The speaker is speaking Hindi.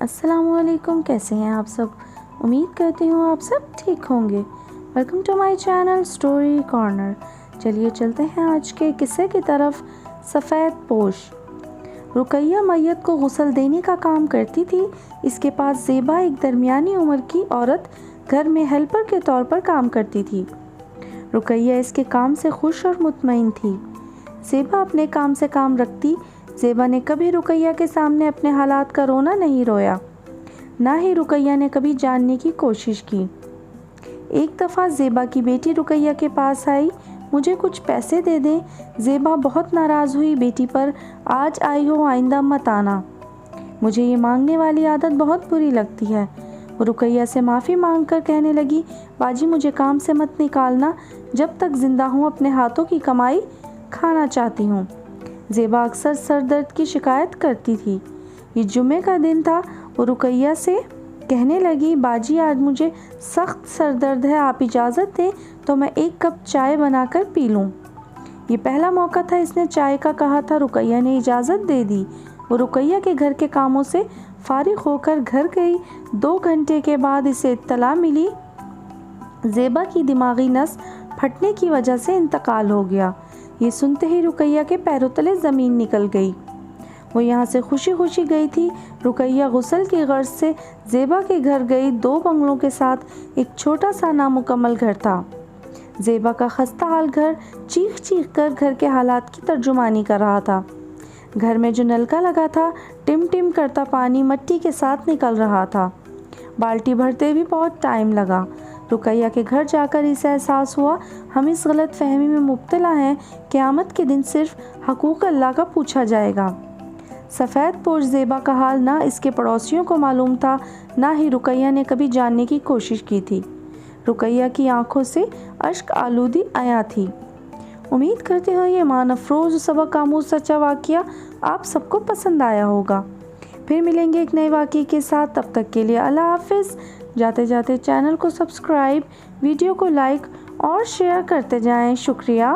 अस्सलामुअलैकुम, कैसे हैं आप सब। उम्मीद करती हूँ आप सब ठीक होंगे। Welcome to my channel story corner. चलिए चलते हैं आज के किस्से की तरफ। सफ़ेद पोश। रुकैया मैयत को गुस्ल देने का काम करती थी। इसके पास ज़ेबा एक दरमियानी उम्र की औरत घर में हेल्पर के तौर पर काम करती थी। रुकैया इसके काम से खुश और मुतमईन थी। ज़ेबा अपने काम से काम रखती। ज़ेबा ने कभी रुकैया के सामने अपने हालात का रोना नहीं रोया, ना ही रुकैया ने कभी जानने की कोशिश की। एक दफ़ा ज़ेबा की बेटी रुकैया के पास आई। मुझे कुछ पैसे दे दें। ज़ेबा बहुत नाराज़ हुई बेटी पर। आज आई हो, आइंदा मत आना। मुझे ये मांगने वाली आदत बहुत बुरी लगती है। वो रुकैया से माफ़ी मांग कर कहने लगी, बाजी मुझे काम से मत निकालना, जब तक ज़िंदा हूँ अपने हाथों की कमाई खाना चाहती हूँ। ज़ेबा अक्सर सर दर्द की शिकायत करती थी। ये जुमे का दिन था। वो रुकैया से कहने लगी, बाजी आज मुझे सख्त सर दर्द है, आप इजाज़त दें तो मैं एक कप चाय बनाकर पी लूँ। ये पहला मौका था इसने चाय का कहा था। रुकैया ने इजाज़त दे दी। वो रुकैया के घर के कामों से फारिग होकर घर गई। 2 घंटे के बाद इसे इत्तला मिली, ज़ेबा की दिमागी नस फटने की वजह से इंतकाल हो गया। ये सुनते ही रुकैया के पैरों तले ज़मीन निकल गई। वो यहाँ से खुशी खुशी गई थी। रुकैया गुस्ल की गर्ज से ज़ेबा के घर गई। 2 बंगलों के साथ एक छोटा सा नामुकम्मल घर था। ज़ेबा का खस्ता हाल घर चीख चीख कर घर के हालात की तर्जुमानी कर रहा था। घर में जो नलका लगा था, टिम टिम करता पानी मट्टी के साथ निकल रहा था। बाल्टी भरते भी बहुत टाइम लगा। रुकैया के घर जाकर इसे एहसास हुआ, हम इस गलत फहमी में मुब्तला हैं, क़यामत के दिन सिर्फ हकूक़ अल्लाह का पूछा जाएगा। सफ़ेद पोश ज़ेबा का हाल ना इसके पड़ोसियों को मालूम था, ना ही रुकैया ने कभी जानने की कोशिश की थी। रुकैया की आंखों से अश्क आलूदी आया थी। उम्मीद करते हो ये मान अफरोज़ सबक आमूज़ सच्चा वाक़या आप सबको पसंद आया होगा। फिर मिलेंगे एक नए वाक़ये के साथ। तब तक के लिए अल्लाह हाफ़िज़। जाते जाते चैनल को सब्सक्राइब, वीडियो को लाइक और शेयर करते जाएं। शुक्रिया।